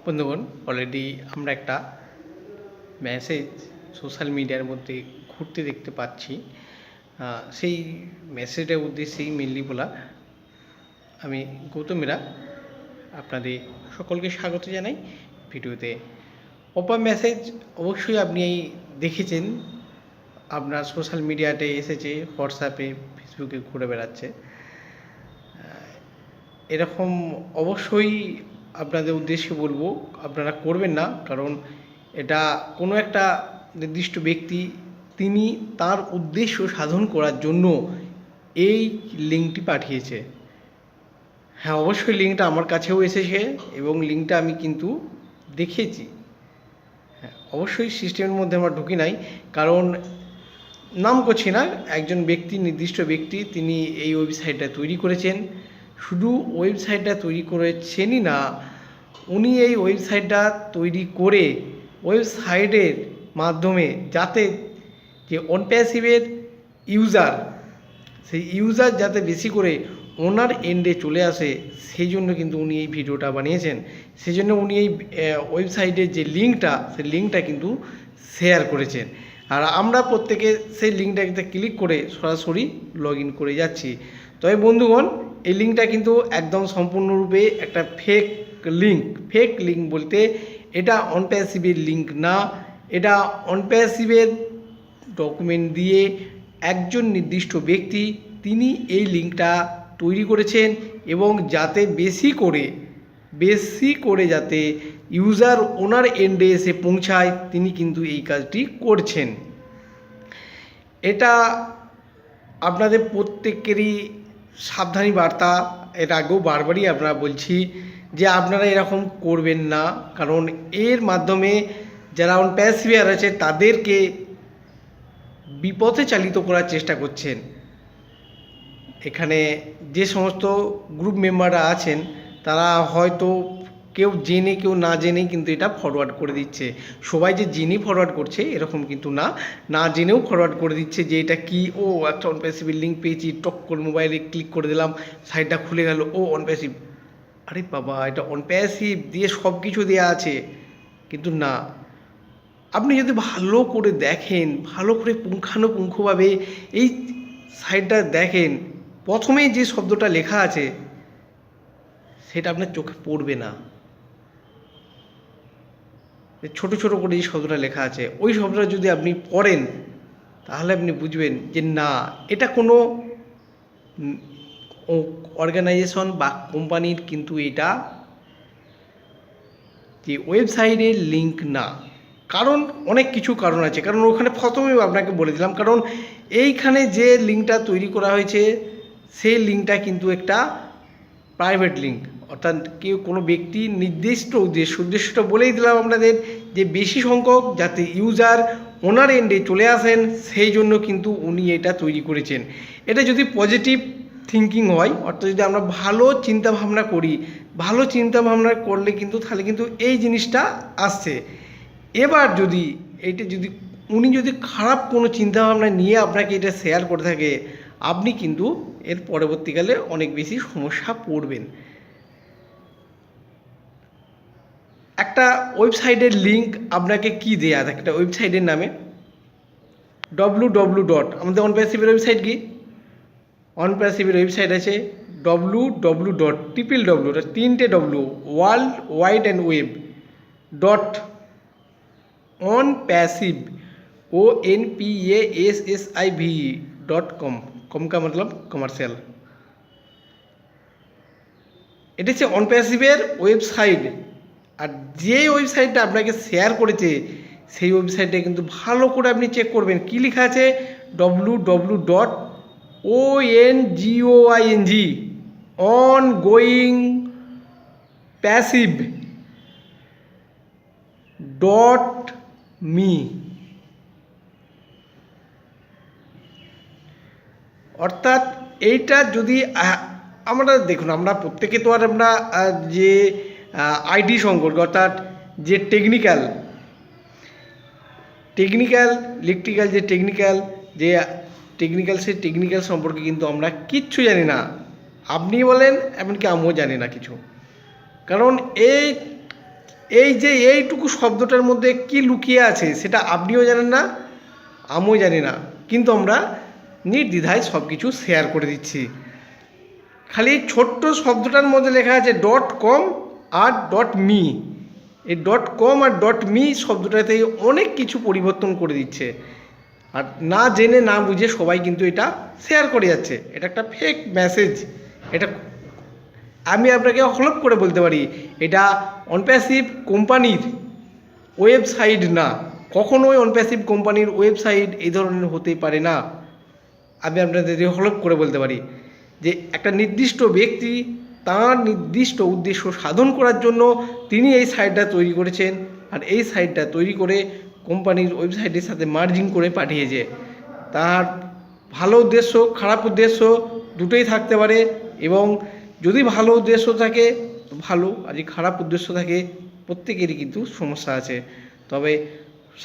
বন্ধুগণ, অলরেডি আমরা একটা মেসেজ সোশ্যাল মিডিয়ার মধ্যে ঘুরতে দেখতে পাচ্ছি। সেই মেসেজটার উদ্দেশ্যেই মেনলি বলা। আমি গৌতম মীরা আপনাদের সকলকে স্বাগত জানাই ভিডিওতে। পপআপ মেসেজ অবশ্যই আপনি দেখেছেন, আপনার সোশ্যাল মিডিয়াতে এসেছে, হোয়াটসঅ্যাপে ফেসবুকে ঘুরে বেড়াচ্ছে। এরকম অবশ্যই আপনাদের উদ্দেশ্যে বলবো আপনারা করবেন না, কারণ এটা কোনো একটা নির্দিষ্ট ব্যক্তি তিনি তার উদ্দেশ্য সাধন করার জন্য এই লিঙ্কটি পাঠিয়েছে। হ্যাঁ, অবশ্যই লিঙ্কটা আমার কাছেও এসেছে এবং লিঙ্কটা আমি কিন্তু দেখেছি। হ্যাঁ, অবশ্যই সিস্টেমের মধ্যে আমরা ঢুকি নাই, কারণ নাম করছি না, একজন ব্যক্তি, নির্দিষ্ট ব্যক্তি, তিনি এই ওয়েবসাইটটা তৈরি করেছেন। শুধু ওয়েবসাইটটা তৈরি করেছেনই না, উনি এই ওয়েবসাইটটা তৈরি করে ওয়েবসাইটের মাধ্যমে যাতে যে অনপ্যাসিভের ইউজার, সেই ইউজার যাতে বেশি করে ওনার এন্ডে চলে আসে, সেই জন্য কিন্তু উনি এই ভিডিওটা বানিয়েছেন। সেই জন্য উনি এই ওয়েবসাইটের যে লিঙ্কটা, সেই লিঙ্কটা কিন্তু শেয়ার করেছেন। আর আমরা প্রত্যেকে সেই লিঙ্কটাতে ক্লিক করে সরাসরি লগ ইন করে যাচ্ছি। তবে বন্ধুগণ, এই লিঙ্কটা কিন্তু একদম সম্পূর্ণরূপে একটা ফেক লিঙ্ক বলতে এটা অনপ্যাসিভের লিঙ্ক না। এটা অনপ্যাসিভের ডকুমেন্ট দিয়ে একজন নির্দিষ্ট ব্যক্তি তিনি এই লিঙ্কটা তৈরি করেছেন এবং যাতে বেশি করে যাতে ইউজার ওনার এন্ডে এসে পৌঁছায়, তিনি কিন্তু এই কাজটি করছেন। এটা আপনাদের প্রত্যেকেরই সাবধানী বার্তা। এর আগেও বারবারই আপনারা বলছি যে আপনারা এরকম করবেন না, কারণ এর মাধ্যমে যারা অনপ্যাসিভিয়ার আছে তাদেরকে বিপথে চালিত করার চেষ্টা করছেন। এখানে যে সমস্ত গ্রুপ মেম্বাররা আছেন তারা হয়তো কেউ জেনে কেউ না জেনে কিন্তু এটা ফরওয়ার্ড করে দিচ্ছে। সবাই যে জেনে ফরওয়ার্ড করছে এরকম কিন্তু না জেনেও ফরওয়ার্ড করে দিচ্ছে যে এটা কি, ও একটা অনপ্যাসিভ লিঙ্ক পেয়েছি, টক করে মোবাইলে ক্লিক করে দিলাম, সাইটটা খুলে গেল, ও অনপ্যাসিভ। আরে বাবা, এটা অনপ্যাসিভ দিয়ে সব কিছু দেওয়া আছে, কিন্তু না। আপনি যদি ভালো করে দেখেন, ভালো করে পুঙ্খানুপুঙ্খভাবে এই সাইটটা দেখেন, প্রথমে যে শব্দটা লেখা আছে সেটা আপনার চোখে পড়বে না। ছোট ছোট করে যে শব্দটা লেখা আছে, ওই শব্দটা যদি আপনি পড়েন তাহলে আপনি বুঝবেন যে না, এটা কোনো অর্গানাইজেশন বা কোম্পানির কিন্তু এটা যে ওয়েবসাইটের লিঙ্ক না। কারণ অনেক কিছু কারণ আছে, কারণ ওখানে প্রথমেই আপনাকে বলে দিলাম, কারণ এইখানে যে লিঙ্কটা তৈরি করা হয়েছে সেই লিঙ্কটা কিন্তু একটা প্রাইভেট লিঙ্ক, অর্থাৎ কেউ কোনো ব্যক্তি নির্দিষ্ট উদ্দেশ্যটা বলেই দিলাম আপনাদের, যে বেশি সংখ্যক যাতে ইউজার ওনার এন্ডে চলে আসেন, সেই জন্য কিন্তু উনি এটা তৈরি করেছেন। এটা যদি পজিটিভ থিঙ্কিং হয়, অর্থাৎ যদি আমরা ভালো চিন্তাভাবনা করি, ভালো চিন্তাভাবনা করলে কিন্তু তাহলে কিন্তু এই জিনিসটা আসছে। এবার যদি উনি যদি খারাপ কোনো চিন্তাভাবনা নিয়ে আপনাকে এটা শেয়ার করে থাকে, আপনি কিন্তু এর পরবর্তীকালে অনেক বেশি সমস্যা পড়বেন। একটা ওয়েবসাইটের লিঙ্ক আপনাকে কি দেয়া থাকে, একটা ওয়েবসাইটের নামে www. আমাদের অনপ্যাসিভের ওয়েবসাইট কি, অনপ্যাসিভের ওয়েবসাইট আছে www. তিনটে W, world wide and web .onpassive.com. कम का मतलब कमार्शियल। এটা হচ্ছে অনপ্যাসিভের ওয়েবসাইট। আর যে ওয়েবসাইটটা আপনাকে শেয়ার করেছে সেই ওয়েবসাইটটা কিন্তু ভালো করে আপনি চেক করবেন, কি লেখা আছে www.ongoingpassive.me। অর্থাৎ এইটা যদি আমরা দেখুন, আমরা প্রত্যেকে তো আর আমরা যে আইটি সম্পর্কে, অর্থাৎ যে টেকনিক্যাল ইলেকট্রিক্যাল যে টেকনিক্যাল সেই টেকনিক্যাল সম্পর্কে কিন্তু আমরা কিচ্ছু জানি না। আপনি বলেন, এমনকি আমিও জানি না কিছু। কারণ এই এই যে এইটুকু শব্দটার মধ্যে কি লুকিয়ে আছে সেটা আপনিও জানেন না, আমিও জানি না, কিন্তু আমরা নির্দ্বিধায় সব কিছু শেয়ার করে দিচ্ছি। খালি ছোট্ট শব্দটার মধ্যে লেখা আছে .com আর .me। এই .com আর .me শব্দটাতে অনেক কিছু পরিবর্তন করে দিচ্ছে, আর না জেনে না বুঝে সবাই কিন্তু এটা শেয়ার করে যাচ্ছে। এটা একটা ফেক মেসেজ। এটা আমি আপনাকে হলফ করে বলতে পারি, এটা অনপ্যাসিভ কোম্পানির ওয়েবসাইট না, কখনোই অনপ্যাসিভ কোম্পানির ওয়েবসাইট এই ধরনের হতে পারে না। আমি আপনাদের হলফ করে বলতে পারি যে একটা নির্দিষ্ট ব্যক্তি তার নির্দিষ্ট উদ্দেশ্য সাধন করার জন্য তিনি এই সাইটটা তৈরি করেছেন, আর এই সাইটটা তৈরি করে কোম্পানির ওয়েবসাইটের সাথে মার্জিং করে পাঠিয়েছে। তার ভালো উদ্দেশ্য খারাপ উদ্দেশ্য দুটোই থাকতে পারে, এবং যদি ভালো উদ্দেশ্য থাকে তো ভালো, আর যদি খারাপ উদ্দেশ্য থাকে প্রত্যেকেরই কিন্তু সমস্যা আছে। তবে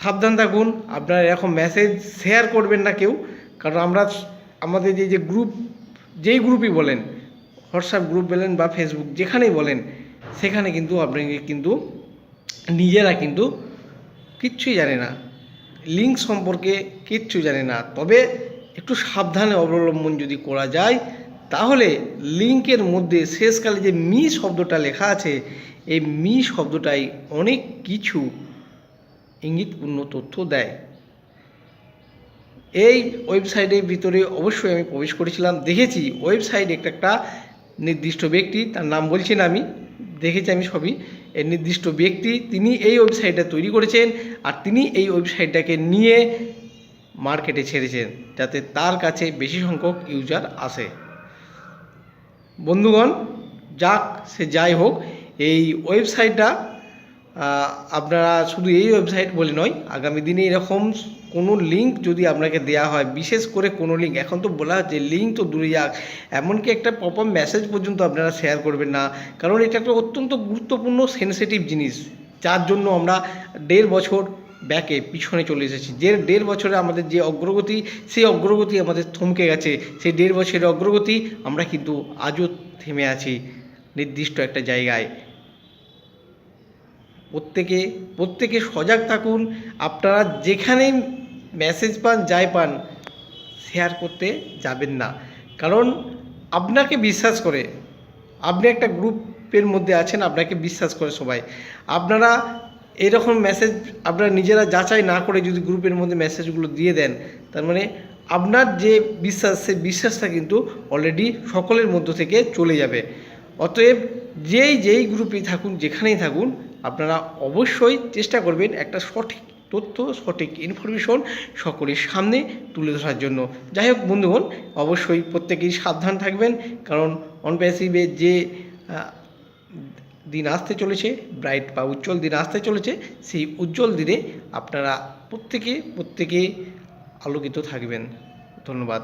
সাবধান থাকুন, আপনারা এরকম মেসেজ শেয়ার করবেন না কেউ, কারণ আমরা আমাদের যে গ্রুপ, যেই গ্রুপই বলেন, হোয়াটসঅ্যাপ গ্রুপ বলেন বা ফেসবুক যেখানেই বলেন, সেখানে কিন্তু আপনাকে কিন্তু নিজেরা কিন্তু কিচ্ছুই জানে না, লিঙ্ক সম্পর্কে কিচ্ছু জানে না। তবে একটু সাবধানে অবলম্বন যদি করা যায়, তাহলে লিঙ্কের মধ্যে শেষকালে যে মি শব্দটা লেখা আছে, এই মি শব্দটাই অনেক কিছু ইঙ্গিতপূর্ণ তথ্য দেয়। এই ওয়েবসাইটের ভিতরে অবশ্যই আমি প্রবেশ করেছিলাম, দেখেছি ওয়েবসাইট একটা নির্দিষ্ট ব্যক্তি, তার নাম বলছি না, আমি দেখেছি আমি সবই। এই নির্দিষ্ট ব্যক্তি তিনি এই ওয়েবসাইটটা তৈরি করেছেন, আর তিনি এই ওয়েবসাইটটাকে নিয়ে মার্কেটে ছেড়েছেন যাতে তার কাছে বেশি সংখ্যক ইউজার আসে। বন্ধুগণ, যাক সে যাই হোক, এই ওয়েবসাইটটা আপনারা শুধু এই ওয়েবসাইট বলে নয়, আগামী দিনে এরকম কোনো লিঙ্ক যদি আপনাকে দেওয়া হয়, বিশেষ করে কোনো লিঙ্ক, এখন তো বলা হচ্ছে লিঙ্ক তো দূরে যাক, এমনকি একটা প্রপার মেসেজ পর্যন্ত আপনারা শেয়ার করবেন না, কারণ এটা একটা অত্যন্ত গুরুত্বপূর্ণ সেনসিটিভ জিনিস, যার জন্য আমরা 1.5 বছর ব্যাকে পিছনে চলে এসেছি। যে 1.5 বছরে আমাদের যে অগ্রগতি, সেই অগ্রগতি আমাদের থমকে গেছে। সেই 1.5 বছরের অগ্রগতি আমরা কিন্তু আজও থেমে আছি নির্দিষ্ট একটা জায়গায়। প্রত্যেকে সজাগ থাকুন। আপনারা যেখানেই মেসেজ পান, যাই পান, শেয়ার করতে যাবেন না, কারণ আপনাকে বিশ্বাস করে, আপনি একটা গ্রুপের মধ্যে আছেন, আপনাকে বিশ্বাস করে সবাই, আপনারা এরকম মেসেজ আপনারা নিজেরা যাচাই না করে যদি গ্রুপের মধ্যে মেসেজগুলো দিয়ে দেন, তার মানে আপনার যে বিশ্বাস, সেই বিশ্বাসটা কিন্তু অলরেডি সকলের মধ্য থেকে চলে যাবে। অতএব যেই গ্রুপেই থাকুন, যেখানেই থাকুন, আপনারা অবশ্যই চেষ্টা করবেন একটা সঠিক তথ্য, সঠিক ইনফরমেশন সকলের সামনে তুলে ধরার জন্য। যাই হোক বন্ধুগণ, অবশ্যই প্রত্যেকেই সাবধান থাকবেন, কারণ অনপ্যাসিভে যে দিন আসতে চলেছে, ব্রাইট বা উজ্জ্বল দিন আসতে চলেছে, সেই উজ্জ্বল দিনে আপনারা প্রত্যেকে আলোকিত থাকবেন। ধন্যবাদ।